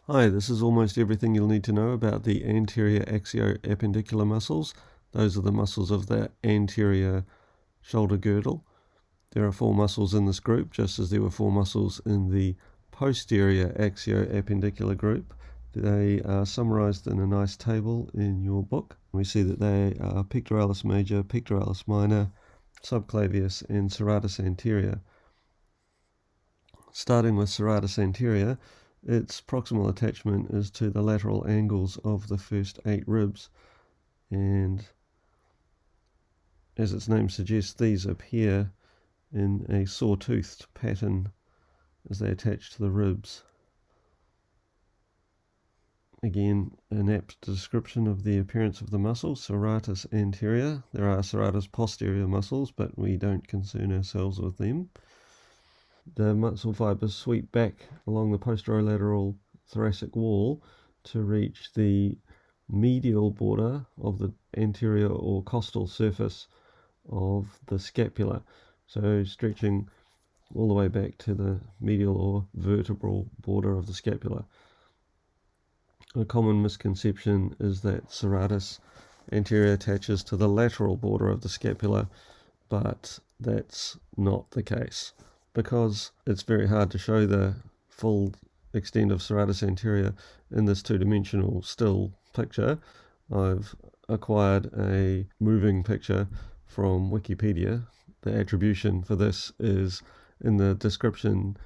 Hi, this is almost everything you'll need to know about the anterior axio-appendicular muscles. Those are the muscles of the anterior shoulder girdle. There are 4 muscles in this group, just as there were 4 muscles in the posterior axio-appendicular group. They are summarized in a nice table in your book. We see that they are pectoralis major, pectoralis minor, subclavius, and serratus anterior. Starting with serratus anterior, its proximal attachment is to the lateral angles of the first 8 ribs, and as its name suggests, these appear in a sawtoothed pattern as they attach to the ribs. Again, an apt description of the appearance of the muscle, serratus anterior. There are serratus posterior muscles, but we don't concern ourselves with them. The muscle fibers sweep back along the posterolateral thoracic wall to reach the medial border of the anterior or costal surface of the scapula, so stretching all the way back to the medial or vertebral border of the scapula. A common misconception is that serratus anterior attaches to the lateral border of the scapula, but that's not the case. Because it's very hard to show the full extent of serratus anterior in this two-dimensional still picture, I've acquired a moving picture from Wikipedia. The attribution for this is in the description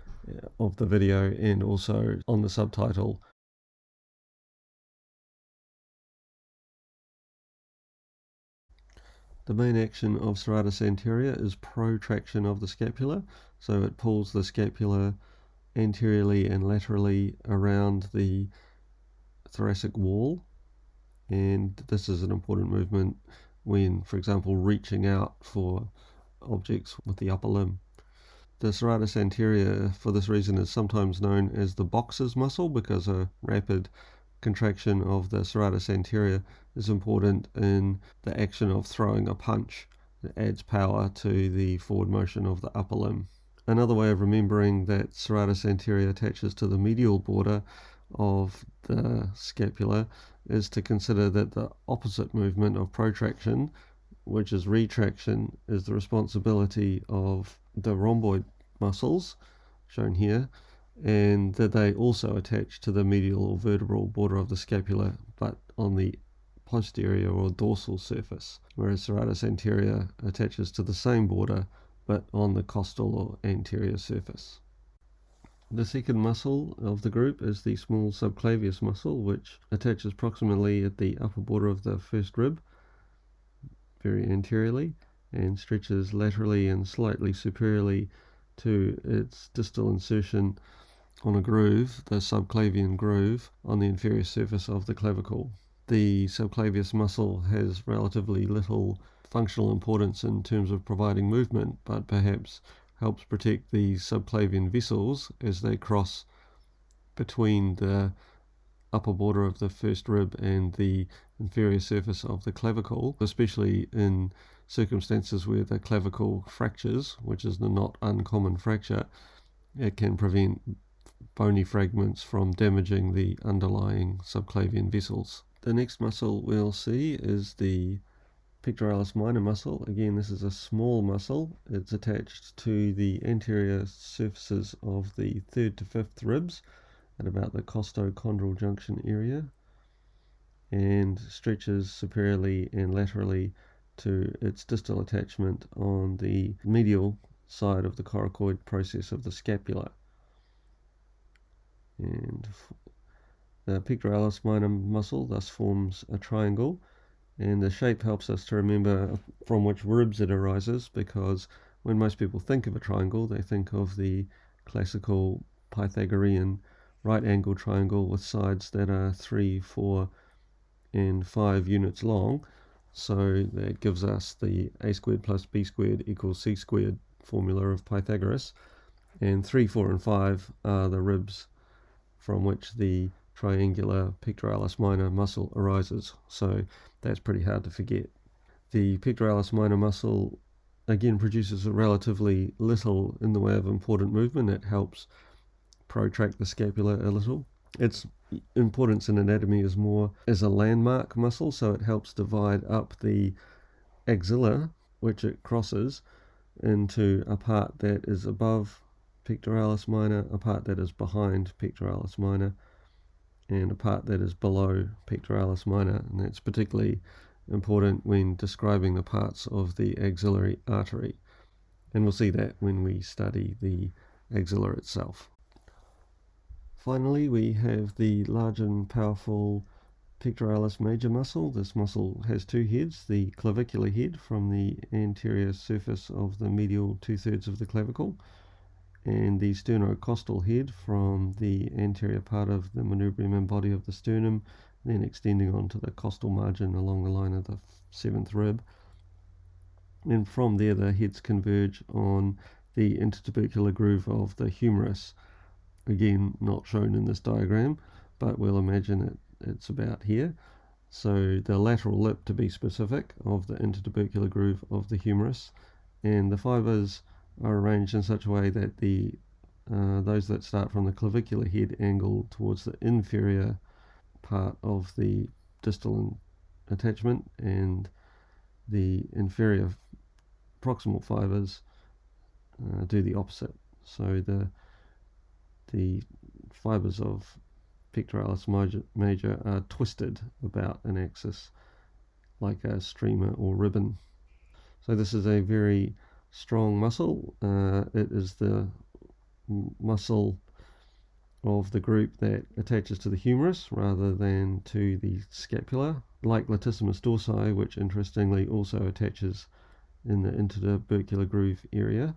of the video and also on the subtitle. The main action of serratus anterior is protraction of the scapula, so it pulls the scapula anteriorly and laterally around the thoracic wall, and this is an important movement when, for example, reaching out for objects with the upper limb. The serratus anterior, for this reason, is sometimes known as the boxer's muscle because a rapid contraction of the serratus anterior is important in the action of throwing a punch. It adds power to the forward motion of the upper limb. Another way of remembering that serratus anterior attaches to the medial border of the scapula is to consider that the opposite movement of protraction, which is retraction, is the responsibility of the rhomboid muscles, shown here, and that they also attach to the medial or vertebral border of the scapula, but on the posterior or dorsal surface, whereas serratus anterior attaches to the same border but on the costal or anterior surface. The second muscle of the group is the small subclavius muscle, which attaches proximally at the upper border of the first rib, very anteriorly, and stretches laterally and slightly superiorly to its distal insertion on a groove, the subclavian groove, on the inferior surface of the clavicle. The subclavius muscle has relatively little functional importance in terms of providing movement, but perhaps helps protect the subclavian vessels as they cross between the upper border of the first rib and the inferior surface of the clavicle, especially in circumstances where the clavicle fractures, which is the not uncommon fracture. It can prevent bony fragments from damaging the underlying subclavian vessels. The next muscle we'll see is the pectoralis minor muscle. Again, this is a small muscle. It's attached to the anterior surfaces of the 3rd to 5th ribs at about the costochondral junction area, and stretches superiorly and laterally to its distal attachment on the medial side of the coracoid process of the scapula. And the pectoralis minor muscle thus forms a triangle, and the shape helps us to remember from which ribs it arises, because when most people think of a triangle, they think of the classical Pythagorean right-angled triangle with sides that are 3, 4, and 5 units long. So that gives us the a squared plus b squared equals c squared formula of Pythagoras, and 3, 4, and 5 are the ribs from which the triangular pectoralis minor muscle arises, so that's pretty hard to forget. The pectoralis minor muscle again produces relatively little in the way of important movement. It helps protract the scapula a little, Its importance in anatomy is more as a landmark muscle, so it helps divide up the axilla, which it crosses, into a part that is above pectoralis minor, a part that is behind pectoralis minor, and a part that is below pectoralis minor. And that's particularly important when describing the parts of the axillary artery. And we'll see that when we study the axilla itself. Finally, we have the large and powerful pectoralis major muscle. This muscle has two heads, the clavicular head from the anterior surface of the medial 2/3 of the clavicle, and the sternocostal head from the anterior part of the manubrium and body of the sternum, then extending onto the costal margin along the line of the 7th rib. And from there, the heads converge on the intertubercular groove of the humerus. Again, not shown in this diagram, but we'll imagine it's about here. So the lateral lip, to be specific, of the intertubercular groove of the humerus, and the fibers are arranged in such a way that those that start from the clavicular head angle towards the inferior part of the distal attachment, and the inferior proximal fibers do the opposite. So the fibers of pectoralis major are twisted about an axis like a streamer or ribbon. So this is a very strong muscle. It is the muscle of the group that attaches to the humerus rather than to the scapula, like latissimus dorsi, which interestingly also attaches in the intertubercular groove area,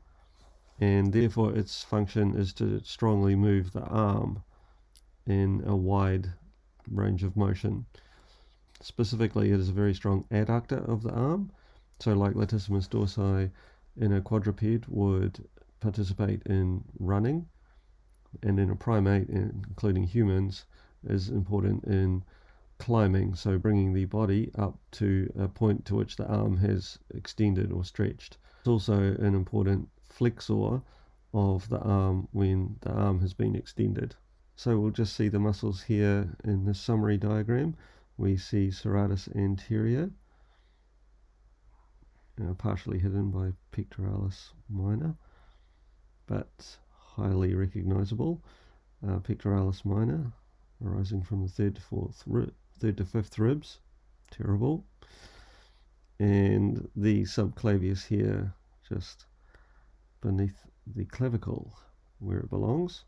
and therefore its function is to strongly move the arm in a wide range of motion. Specifically, it is a very strong adductor of the arm, so like latissimus dorsi in a quadruped would participate in running, and in a primate, including humans, is important in climbing, so bringing the body up to a point to which the arm has extended or stretched. It's also an important flexor of the arm when the arm has been extended. So we'll just see the muscles here in this summary diagram. We see serratus anterior, partially hidden by pectoralis minor, but highly recognizable. Pectoralis minor, arising from the 3rd to 5th ribs, terrible. And the subclavius here, just beneath the clavicle, where it belongs.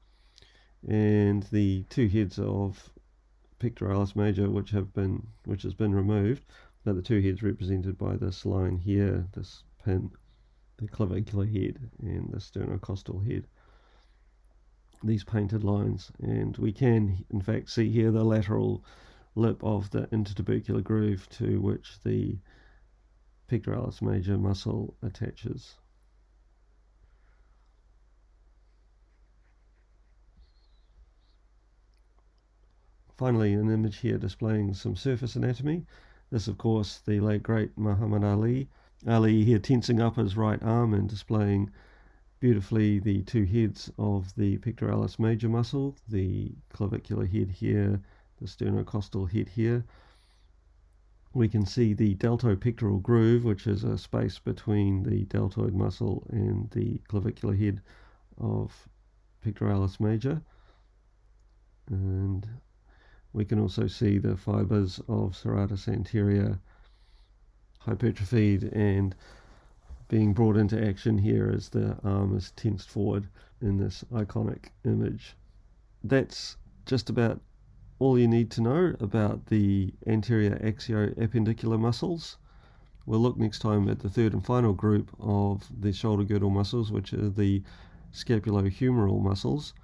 And the two heads of pectoralis major, which has been removed, but the two heads represented by this line here, this pin, the clavicular head and the sternocostal head, these painted lines. And we can in fact see here the lateral lip of the intertubercular groove to which the pectoralis major muscle attaches. Finally, an image here displaying some surface anatomy. This, of course, the late great Muhammad Ali. Ali here tensing up his right arm and displaying beautifully the two heads of the pectoralis major muscle, the clavicular head here, the sternocostal head here. We can see the deltopectoral groove, which is a space between the deltoid muscle and the clavicular head of pectoralis major. And we can also see the fibers of serratus anterior hypertrophied and being brought into action here as the arm is tensed forward in this iconic image. That's just about all you need to know about the anterior axio-appendicular muscles. We'll look next time at the third and final group of the shoulder girdle muscles, which are the scapulohumeral muscles.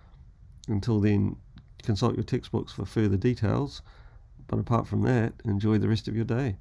Until then, consult your textbooks for further details, but apart from that, enjoy the rest of your day.